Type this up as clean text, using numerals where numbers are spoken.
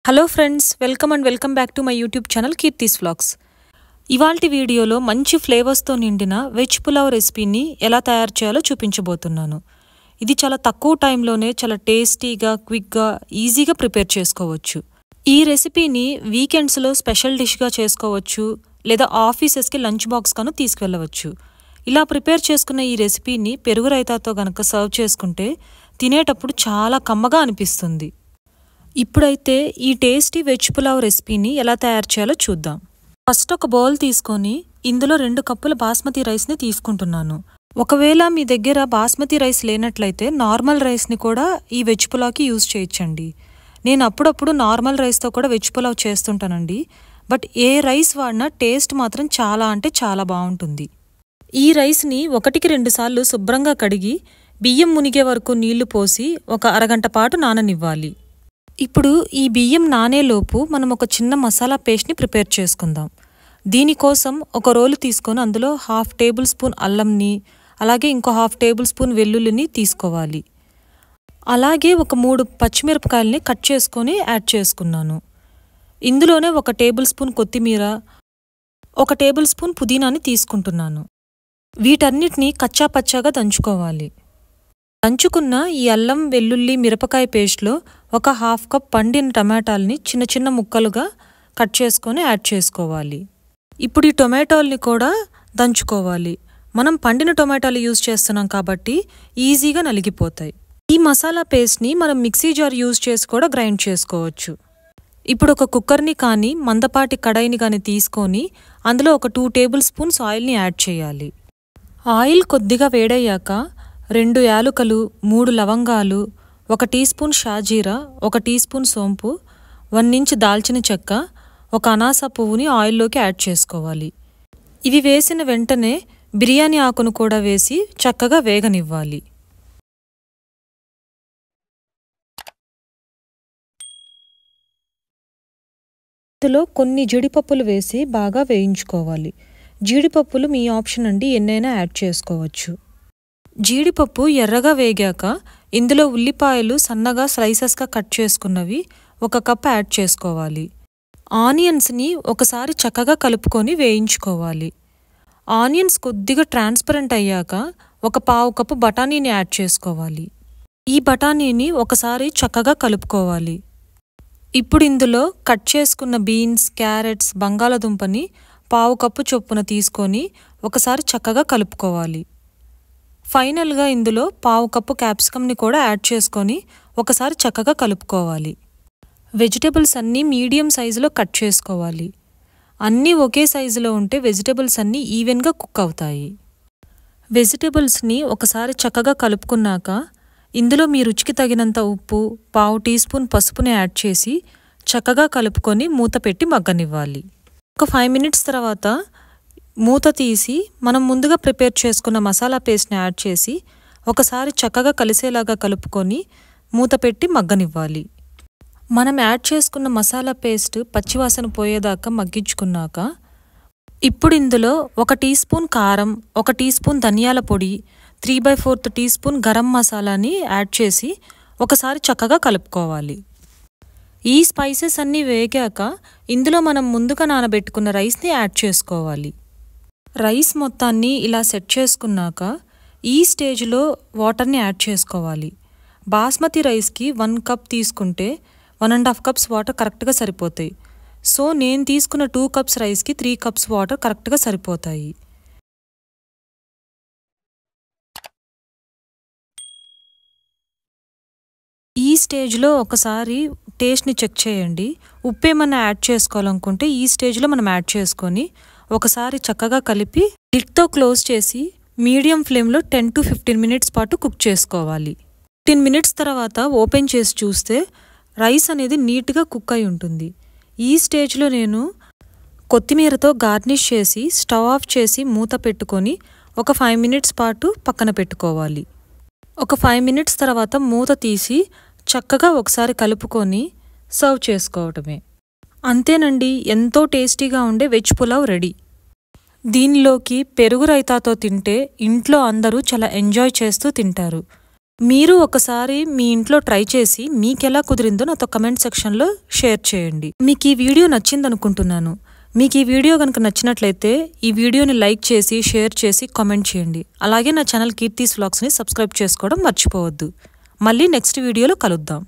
Hello friends, welcome back to my YouTube channel Keerthi's vlogs. ఇవాల్టి వీడియోలో మంచి ఫ్లేవర్స్తో నిండిన వెజ్ పులావ్ రెసిపీని ఎలా తయారు చేయాలో చూపించబోతున్నాను. ఇది చాలా తక్కువ టైంలోనే చాలా టేస్టీగా, క్విక్గా, ఈజీగా ప్రిపేర్ చేసుకోవచ్చు. ఈ రెసిపీని వీకెండ్స్లో స్పెషల్ డిష్గా చేసుకోవచ్చు, లేదా ఆఫీసెస్కి లంచ్ బాక్స్గాను తీసుకువెళ్ళవచ్చు. ఇలా ప్రిపేర్ చేసుకున్న ఈ రెసిపీని పెరుగు రైతాతో గనక సర్వ్ చేసుకుంటే తినేటప్పుడు చాలా కమ్మగా అనిపిస్తుంది. ఇప్పుడైతే ఈ టేస్టీ వెజ్ పులావ్ రెసిపీని ఎలా తయారు చేయాలో చూద్దాం. ఫస్ట్ ఒక బౌల్ తీసుకొని ఇందులో 2 కప్పుల బాస్మతి రైస్ని తీసుకుంటున్నాను. ఒకవేళ మీ దగ్గర బాస్మతి రైస్ లేనట్లయితే నార్మల్ రైస్ని కూడా ఈ వెజ్ పులావ్కి యూజ్ చేయొచ్చండి. నేను అప్పుడప్పుడు నార్మల్ రైస్తో కూడా వెజ్ పులావ్ చేస్తుంటానండి. బట్ ఏ రైస్ వాడినా టేస్ట్ మాత్రం చాలా అంటే చాలా బాగుంటుంది. ఈ రైస్ని 1-2 సార్లు శుభ్రంగా కడిగి బియ్యం మునిగే వరకు నీళ్లు పోసి ఒక అరగంట పాటు నాననివ్వాలి. ఇప్పుడు ఈ బియ్యం నానేలోపు మనం ఒక చిన్న మసాలా పేస్ట్ని ప్రిపేర్ చేసుకుందాం. దీనికోసం ఒక రోలు తీసుకొని అందులో 1/2 టేబుల్ స్పూన్ అల్లంని, అలాగే ఇంకో 1/2 టేబుల్ స్పూన్ వెల్లుల్లిని తీసుకోవాలి. అలాగే ఒక 3 పచ్చిమిరపకాయలని కట్ చేసుకొని యాడ్ చేసుకున్నాను. ఇందులోనే 1 టేబుల్ స్పూన్ కొత్తిమీర, 1 టేబుల్ స్పూన్ పుదీనాని తీసుకుంటున్నాను. వీటన్నిటిని కచ్చా పచ్చాగా దంచుకోవాలి. దంచుకున్న ఈ అల్లం, వెల్లుల్లి, మిరపకాయ పేస్ట్లో ఒక 1/2 కప్ పండిన టమాటాలని చిన్న చిన్న ముక్కలుగా కట్ చేసుకొని యాడ్ చేసుకోవాలి. ఇప్పుడు ఈ టొమాటోల్ని కూడా దంచుకోవాలి. మనం పండిన టొమాటోలు యూజ్ చేస్తున్నాం కాబట్టి ఈజీగా నలిగిపోతాయి. ఈ మసాలా పేస్ట్ని మనం మిక్సీ జార్ యూజ్ చేసి కూడా గ్రైండ్ చేసుకోవచ్చు. ఇప్పుడు ఒక కుక్కర్ని కానీ మందపాటి కడాయిని కానీ తీసుకొని అందులో ఒక 2 టేబుల్ స్పూన్స్ ఆయిల్ని యాడ్ చేయాలి. ఆయిల్ కొద్దిగా వేడయ్యాక 2 యాలుకలు, 3 లవంగాలు, 1 టీ స్పూన్ షాజీరా, 1 టీ స్పూన్ సోంపు, 1 ఇంచ్ దాల్చిన చెక్క, 1 అనాస పువ్వుని ఆయిల్లోకి యాడ్ చేసుకోవాలి. ఇవి వేసిన వెంటనే బిర్యానీ ఆకును కూడా వేసి చక్కగా వేగనివ్వాలి. ఇందులో కొన్ని జీడిపప్పులు వేసి బాగా వేయించుకోవాలి. జీడిపప్పులు మీ ఆప్షన్ అండి, ఎన్నైనా యాడ్ చేసుకోవచ్చు. జీడిపప్పు ఎర్రగా వేగాక ఇందులో ఉల్లిపాయలు సన్నగా స్లైసెస్గా కట్ చేసుకున్నవి 1 కప్ యాడ్ చేసుకోవాలి. ఆనియన్స్ని ఒకసారి చక్కగా కలుపుకొని వేయించుకోవాలి. ఆనియన్స్ కొద్దిగా ట్రాన్స్పరెంట్ అయ్యాక 1/4 కప్పు బఠానీని యాడ్ చేసుకోవాలి. ఈ బఠానీని ఒకసారి చక్కగా కలుపుకోవాలి. ఇప్పుడు ఇందులో కట్ చేసుకున్న బీన్స్, క్యారెట్స్, బంగాళదుంపని 1/4 కప్పు చొప్పున తీసుకొని ఒకసారి చక్కగా కలుపుకోవాలి. ఫైనల్గా ఇందులో 1/4 కప్పు క్యాప్సికమ్ని కూడా యాడ్ చేసుకొని ఒకసారి చక్కగా కలుపుకోవాలి. వెజిటేబుల్స్ అన్నీ మీడియం సైజులో కట్ చేసుకోవాలి. అన్నీ ఒకే సైజులో ఉంటే వెజిటేబుల్స్ అన్నీ ఈవెన్గా కుక్ అవుతాయి. వెజిటేబుల్స్ని ఒకసారి చక్కగా కలుపుకున్నాక ఇందులో మీ రుచికి తగినంత ఉప్పు, 1/2 టీ స్పూన్ పసుపుని యాడ్ చేసి చక్కగా కలుపుకొని మూత పెట్టి మగ్గనివ్వాలి. ఒక 5 మినిట్స్ తర్వాత మూత తీసి మనం ముందుగా ప్రిపేర్ చేసుకున్న మసాలా పేస్ట్ని యాడ్ చేసి ఒకసారి చక్కగా కలిసేలాగా కలుపుకొని మూత పెట్టి మగ్గనివ్వాలి. మనం యాడ్ చేసుకున్న మసాలా పేస్ట్ పచ్చివాసన పోయేదాకా మగ్గించుకున్నాక ఇప్పుడు ఇందులో 1 టీ స్పూన్ కారం, 1 టీ స్పూన్ ధనియాల పొడి, 3/4 టీ స్పూన్ గరం మసాలాని యాడ్ చేసి ఒకసారి చక్కగా కలుపుకోవాలి. ఈ స్పైసెస్ అన్నీ వేగాక ఇందులో మనం ముందుగా నానబెట్టుకున్న రైస్ని యాడ్ చేసుకోవాలి. రైస్ మొత్తాన్ని ఇలా సెట్ చేసుకున్నాక ఈ స్టేజ్లో వాటర్ని యాడ్ చేసుకోవాలి. బాస్మతి రైస్కి 1 కప్ తీసుకుంటే 1.5 కప్స్ వాటర్ కరెక్ట్గా సరిపోతాయి. సో నేను తీసుకున్న 2 కప్స్ రైస్కి 3 కప్స్ వాటర్ కరెక్ట్గా సరిపోతాయి. ఈ స్టేజ్లో ఒకసారి టేస్ట్ని చెక్ చేయండి. ఉప్పు ఏమన్నా యాడ్ చేసుకోవాలనుకుంటే ఈ స్టేజ్లో మనం యాడ్ చేసుకొని ఒకసారి చక్కగా కలిపి లిడ్తో క్లోజ్ చేసి మీడియం ఫ్లేమ్లో 10 to 15 మినిట్స్ పాటు కుక్ చేసుకోవాలి. 15 మినిట్స్ తర్వాత ఓపెన్ చేసి చూస్తే రైస్ అనేది నీట్గా కుక్ అయి ఉంటుంది. ఈ స్టేజ్లో నేను కొత్తిమీరతో గార్నిష్ చేసి స్టవ్ ఆఫ్ చేసి మూత పెట్టుకొని ఒక 5 మినిట్స్ పాటు పక్కన పెట్టుకోవాలి. ఒక 5 మినిట్స్ తర్వాత మూత తీసి చక్కగా ఒకసారి కలుపుకొని సర్వ్ చేసుకోవటమే. అంతేనండి, ఎంతో టేస్టీగా ఉండే వెజ్ పులావ్ రెడీ. దీనిలోకి పెరుగు రైతాతో తింటే ఇంట్లో అందరూ చాలా ఎంజాయ్ చేస్తూ తింటారు. మీరు ఒకసారి మీ ఇంట్లో ట్రై చేసి మీకెలా కుదిరిందో నాతో కమెంట్ సెక్షన్లో షేర్ చేయండి. మీకు ఈ వీడియో నచ్చిందనుకుంటున్నాను. మీకు ఈ వీడియో కనుక నచ్చినట్లయితే ఈ వీడియోని లైక్ చేసి, షేర్ చేసి, కామెంట్ చేయండి. అలాగే నా ఛానల్ కీర్తీస్ వ్లాగ్స్ని సబ్స్క్రైబ్ చేసుకోవడం మర్చిపోవద్దు. మళ్ళీ నెక్స్ట్ వీడియోలో కలుద్దాం.